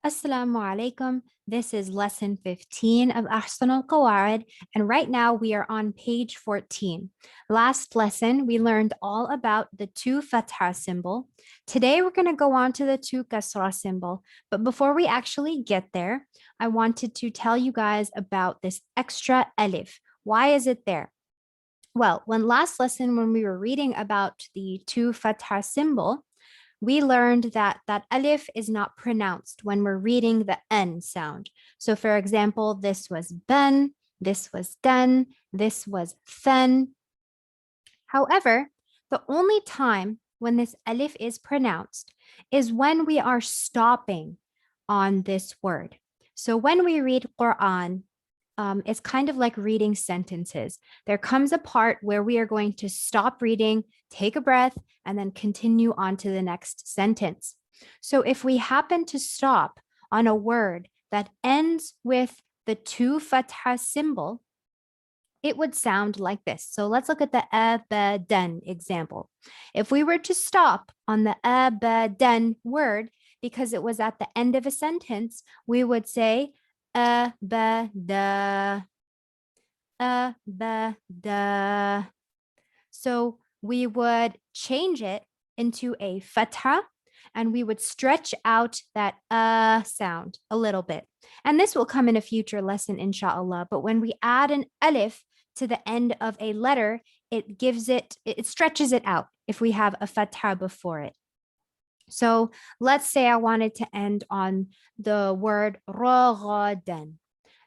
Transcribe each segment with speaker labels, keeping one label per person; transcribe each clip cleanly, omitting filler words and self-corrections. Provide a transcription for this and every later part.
Speaker 1: Asalamualaikum. This is lesson 15 of Ahsanul Qawaid, and right now we are on page 14. Last lesson, we learned all about the two fatha symbol. Today we're going to go on to the two kasra symbol, but before we actually get there, I wanted to tell you guys about this extra alif. Why is it there? Well, last lesson, when we were reading about the two fatha symbol, we learned that alif is not pronounced when we're reading the n sound. So for example, this was ben, this was den, this was fen. However, the only time when this alif is pronounced is when we are stopping on this word. So when we read Quran, it's kind of like reading sentences. There comes a part where we are going to stop reading, take a breath, and then continue on to the next sentence. So if we happen to stop on a word that ends with the two fatha symbol, it would sound like this. So let's look at the abadan example. If we were to stop on the abadan word because it was at the end of a sentence, we would say abada, abada. So we would change it into a fatha and we would stretch out that sound a little bit. And this will come in a future lesson, inshallah. But when we add an alif to the end of a letter, it stretches it out if we have a fatha before it. So let's say I wanted to end on the word ragadan.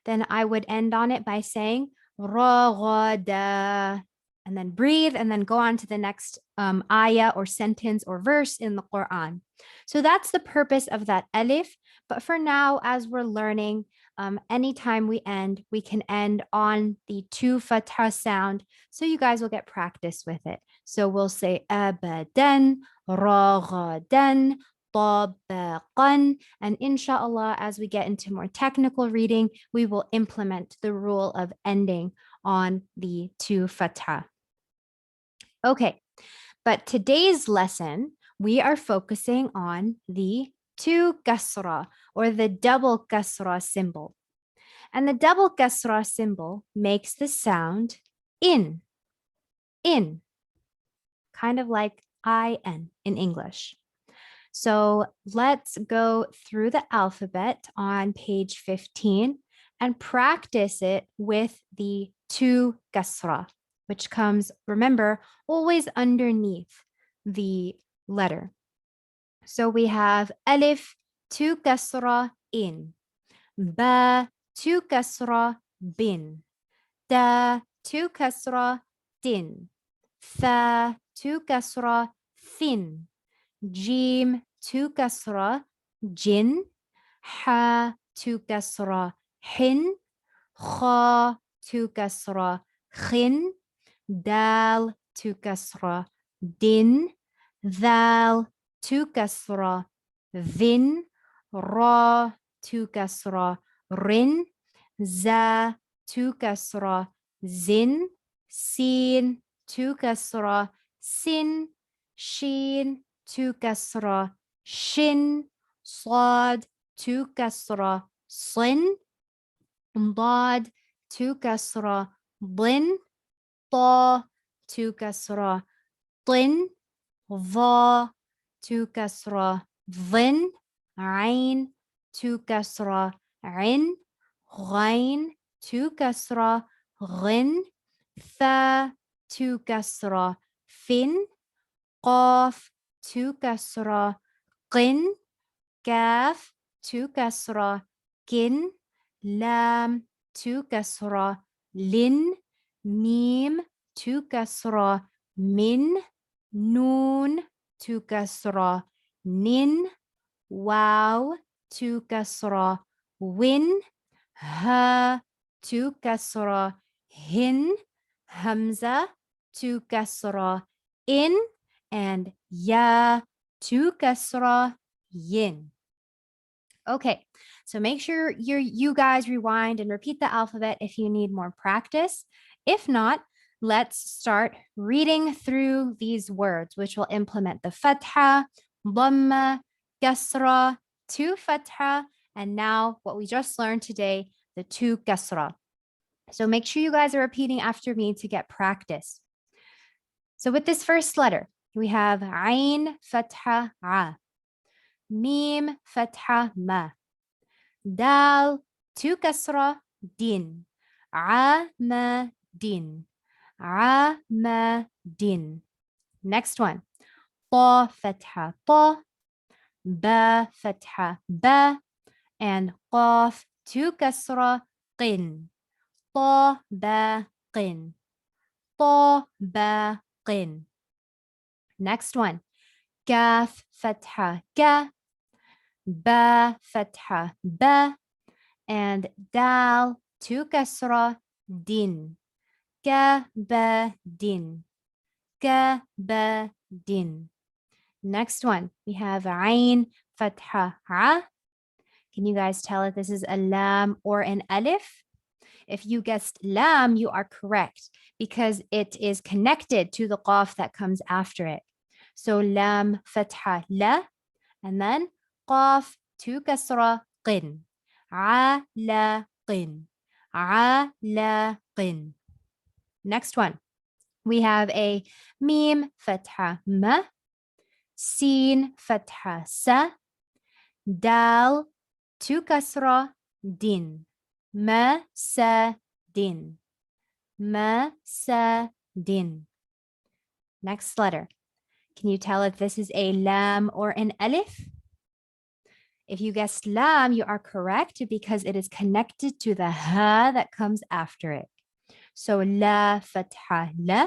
Speaker 1: Then I would end on it by saying ragada, and then breathe and then go on to the next ayah or sentence or verse in the Quran. So that's the purpose of that alif. But for now, as we're learning, anytime we end, we can end on the two fatha sound. So you guys will get practice with it. So we'll say abadan, ragadan, طبقاً, and inshallah, as we get into more technical reading, we will implement the rule of ending on the two fatha. Okay, but today's lesson, we are focusing on the two kasra or the double kasra symbol. And the double kasra symbol makes the sound in, kind of like in English. So let's go through the alphabet on page 15 and practice it with the two kasra, which comes, remember, always underneath the letter. So we have alif, two kasra, in. Ba, two kasra, bin. Da, two kasra, din. Tha, two kasra, thin. Jim, two kasra, jin. Ha, two kasra, hin. Kha, two kasra, khin. Dal, two kasra, din. Thal, two kasra, vin. Ra, two kasra, rin. Za, two kasra, zin. Sin, two kasra, sin. Shin, two kasra, shin. Sad, two kasra, sin. Dad, two kasra, blin. Ta, two kasra, tin. Va, two kasra, vin. Ain, two kasra, in. Ghain, two kasra, ghin. Tha, two kasra, fin. Qaf, two kasra, qin. Kaf, two kasra, kin. Lam, two kasra, lin. Mim, two kasra, min. Noon, two kasra, nin. Wow, two kasra, win. Ha, two kasra, hin. Hamza, two kasra, in. And ya, two kasra, yin. Okay, so make sure you guys rewind and repeat the alphabet if you need more practice. If not, let's start reading through these words, which will implement the fatha, dhamma, kasra, two fatha, And now what we just learned today, the 2 kasra. So make sure you guys are repeating after me to get practice. So with this first letter, we have Ain Fatha A, Mim Fatha Ma, Dal 2 kasra Din, A Ma Din, A Ma Din. Next one, Ta Fatha Ta, Ba Fatha Ba, and Qaf 2 kasra Qin, Ta Ba Qin, Ta Ba Qin. Next one, Kaf Fatha Ka, Ba Fatha Ba, and Dal 2 kasra Din, Ka Ba Din, Ka Ba Din. Next one, we have Ain Fatha A. Can you guys tell if this is a lam or an alif? If you guessed lam, you are correct because it is connected to the qaf that comes after it. So lam fatha la, and then qaf 2 kasra qin. A la qin. A la qin. Next one, we have a mim fatha ma, sin fatha sa, dal 2 kasra din. Ma sa din. Ma sa din. Next letter. Can you tell if this is a lam or an alif? If you guessed lam, you are correct because it is connected to the ha that comes after it. So la fatha la,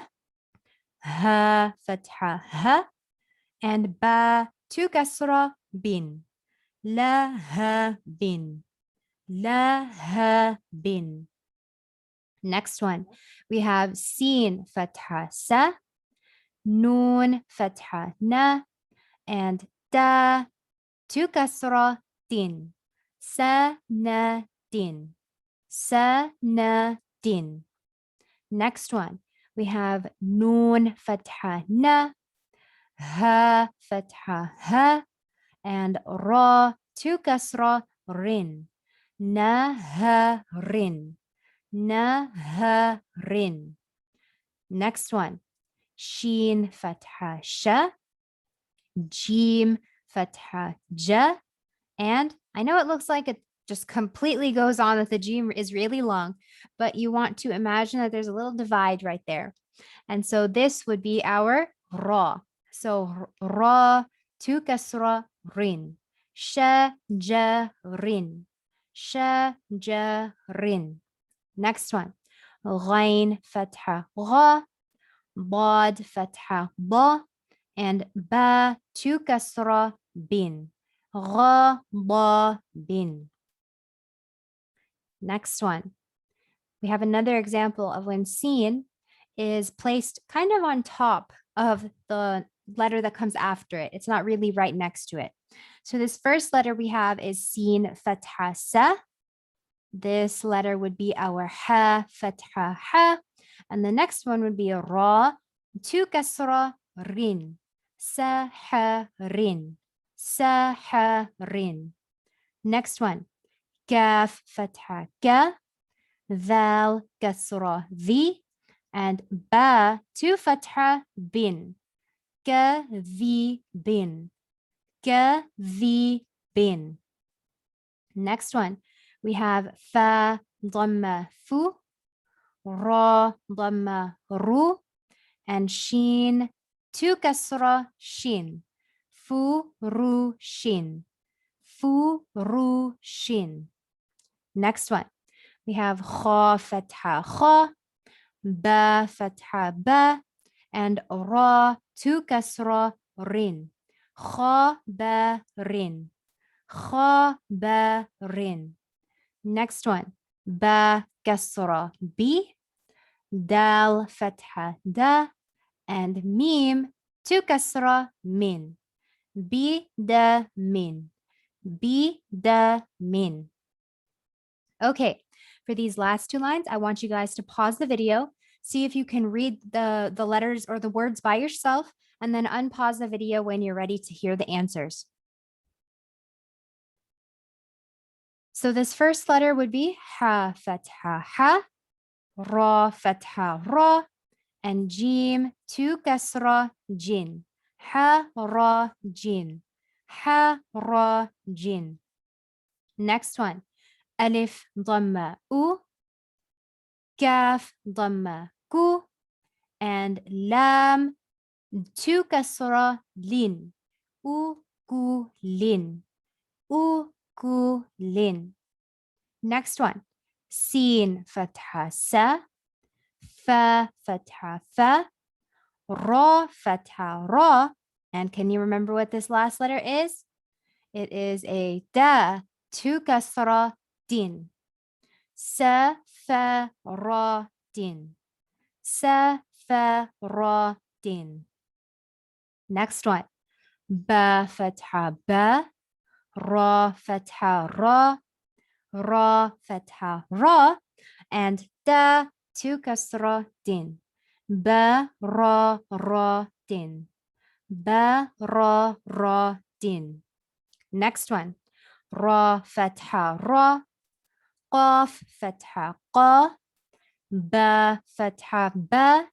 Speaker 1: ha fatha ha, and ba 2 kasra bin. La ha bin. La ha bin. Next one, we have sin fatha sa, nun fatha na, and ta 2 kasra din. Sa na din. Sa na din. Next one, we have nun fatha na, ha fatha ha, and ra 2 kasra rin. Na ha rin. Na ha rin. Next one, shin fatha sha, jim fatha ja, and I know it looks like it just completely goes on that the jim is really long, but you want to imagine that there's a little divide right there. And so this would be our ra. So ra 2 kasra rin. Sha ja rin. Sha ja rin. Next one, ghain fatha gha, Bad fatha ba, and ba 2 kasra bin. Gha ba bin. Next one, we have another example of when sin is placed kind of on top of the letter that comes after it. It's not really right next to it. So this first letter we have is sin fatha sa. This letter would be our ha fatha ha. And the next one would be ra 2 kasra rin. Sa ha rin. Sa ha rin. Next one, kaf fatha ka, val kasra vi, and ba 2 fatha bin. Ka vi bin. Ka vi bin. Next one, we have fa dhamma fu, ra dhamma ru, and shin 2 kasra shin. Fu ru shin. Fu ru shin. Next one, we have kha fatha kha, ba fatha ba, and ra 2 kasra rin. Kha ba rin. Kha ba rin. Next one, ba kasra bi, dal fatha da, and mim 2 kasra min. Bi da min. Bi da min. Okay, for these last 2 lines, I want you guys to pause the video, see if you can read the letters or the words by yourself, and then unpause the video when you're ready to hear the answers. So this first letter would be ha fatha ha, ra fatha ra, and jim 2 kasra jin. Ha ra jin. Ha ra jin. Next one. Alif dhamma u, kaf dhamma ku, and lam 2 kasra lin. U ku lin. U ku lin. Next one. Sin fatha sa, fa fatha fa, ra fatha ra. And can you remember what this last letter is? It is a da 2 kasra din. Sa fa ra din. Sa fa ra din. Next one. Ba fatha ba, ra fatha ra, ra fatha ra, and da 2 kasra din. Ba ra ra din. Ba ra ra din. Next one. Ra fatha ra, qaf fatha qa, ba fatha ba,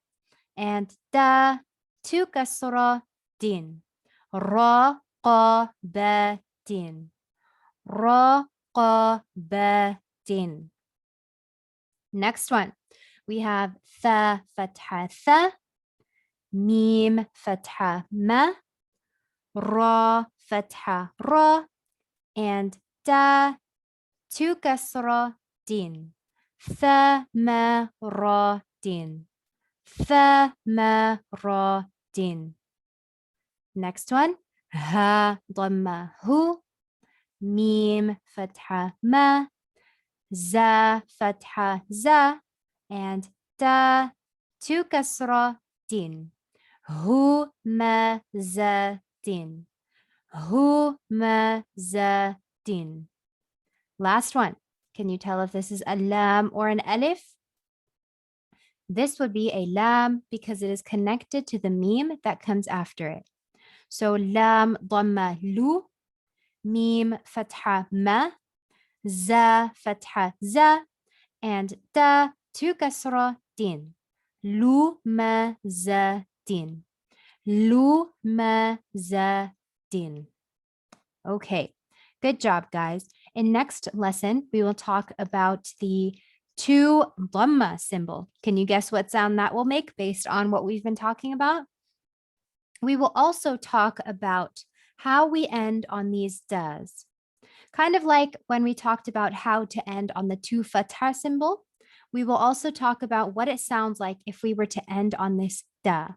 Speaker 1: and da 2 kasra din. Ra qa ba din. Ra qa ba din. Next one. We have tha fatha tha, mim fatha ma, ra fatha ra, and da 2 kasra din. Tha ma ra din. Tha ma ra din. Next one. Ha dhamma hu, mim fatha ma, za fatha za, and da 2 kasra din. Hu ma za din. Hu ma za din. Last one. Can you tell if this is a lam or an alif? This would be a lam because it is connected to the meme that comes after it. So lam dhamma lu, mim fatha ma, za fatha za, and da 2 kasra din. Lu ma za din. Lu ma za din. Okay, good job, guys. In next lesson, we will talk about the 2 dhamma symbol. Can you guess what sound that will make based on what we've been talking about? We will also talk about how we end on these das. Kind of like when we talked about how to end on the 2 fatha symbol, we will also talk about what it sounds like if we were to end on this da.